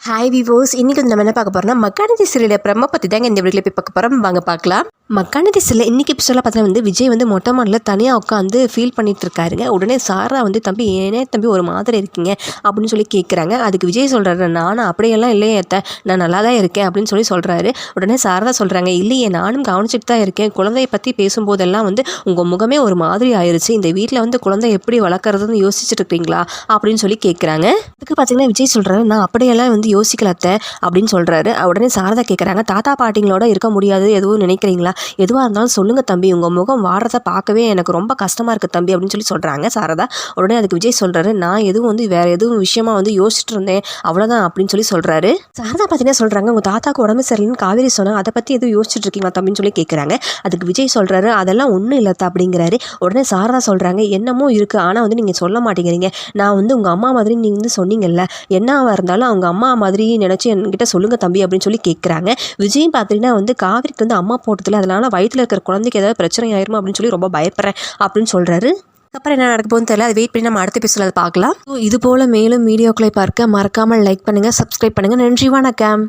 Hi விவோஸ், இன்றைக்கி வந்து நம்ம என்ன பார்க்க போகிறோம்னா மக்காநதி சீரியல் பிரம்ம பற்றி தாங்க இந்த வீடியோவில் போய் பார்க்க போகிறோம். வாங்க பார்க்கலாம். மக்காநதி சீரியல் இன்றைக்கி எபிசோடில் பார்த்தீங்கன்னா வந்து விஜய் வந்து மொட்டை மாடியில் தனியாக உட்காந்து ஃபீல் பண்ணிட்டு இருக்காருங்க. உடனே சாரா வந்து தம்பி ஏனே தம்பி ஒரு மாதிரி இருக்கீங்க அப்படின்னு சொல்லி கேட்குறாங்க. அதுக்கு விஜய் சொல்கிறாரு, நானும் அப்படியெல்லாம் இல்லையே ஏத்த, நான் நல்லா தான் இருக்கேன் அப்படின்னு சொல்லி சொல்கிறாரு. உடனே சாரதா சொல்கிறாங்க, இல்லையே நானும் கவனிச்சுட்டு தான் இருக்கேன், குழந்தைய பற்றி பேசும்போதெல்லாம் வந்து உங்கள் முகமே ஒரு மாதிரி ஆயிடுச்சு, இந்த வீட்டில் வந்து குழந்தை எப்படி வளர்க்குறதுன்னு யோசிச்சுட்டு இருக்கீங்களா அப்படின்னு சொல்லி கேட்குறாங்க. அதுக்கு பார்த்தீங்கன்னா விஜய் சொல்கிறாரு, நான் அப்படியெல்லாம் வந்து யோசிக்கலத்த அப்படின்னு சொல்கிறாரு. உடனே சாரதா கேட்குறாங்க, தாத்தா பாட்டிங்களோட இருக்க முடியாது எதுவும் நினைக்கிறீங்களா, எதுவாக இருந்தாலும் சொல்லுங்கள் தம்பி, உங்கள் முகம் வாடுறத பார்க்கவே எனக்கு ரொம்ப கஷ்டமாக இருக்குது தம்பி அப்படின்னு சொல்லி சொல்கிறாங்க சாரதா. உடனே அதுக்கு விஜய் சொல்கிறாரு, நான் எதுவும் வந்து வேறு எதுவும் விஷயமா வந்து யோசிச்சுட்டு இருந்தேன் அவ்வளோதான் அப்படின்னு சொல்லி சொல்கிறாரு. சாரதா பார்த்தீங்கன்னா சொல்கிறாங்க, உங்கள் தாத்தாக்கு உடம்பு சரியில்லைன்னு காவேரி சொன்னால் அதை பற்றி எதுவும் யோசிச்சுட்டு இருக்கீங்களா தம்பின்னு சொல்லி கேட்குறாங்க. அதுக்கு விஜய் சொல்கிறாரு, அதெல்லாம் ஒன்றும் இல்லைத்தா அப்படிங்கிறாரு. உடனே சாரதா சொல்கிறாங்க, என்னமோ இருக்குது ஆனால் வந்து நீங்கள் சொல்ல மாட்டேங்கிறீங்க, நான் வந்து உங்கள் அம்மா மாதிரி நீங்கள் வந்து சொன்னீங்கல்ல, என்னவாக இருந்தாலும் அவங்க அம்மா மாதிரி நினச்சி என்கிட்ட சொல்லுங்கள் தம்பி அப்படின்னு சொல்லி கேட்குறாங்க. விஜயும் பார்த்தீங்கன்னா வந்து காவிரிக்கு வந்து அம்மா போட்டதில்ல, அதனால வயிற்றில் இருக்கிற குழந்தைக்கு ஏதாவது பிரச்சனை ஆயிருமா அப்படின்னு சொல்லி ரொம்ப பயப்படுறேன் அப்படின்னு சொல்கிறாரு. அப்புறம் என்ன நடக்க போகுதுன்னு தெரியல, அதை வெயிட் பண்ணி நம்ம அடுத்த எபிசோட்ல அதை பார்க்கலாம். இது போல் மேலும் வீடியோக்களை பார்க்க மறக்காமல் லைக் பண்ணுங்கள், சப்ஸ்கிரைப் பண்ணுங்கள். நன்றி, வணக்கம்.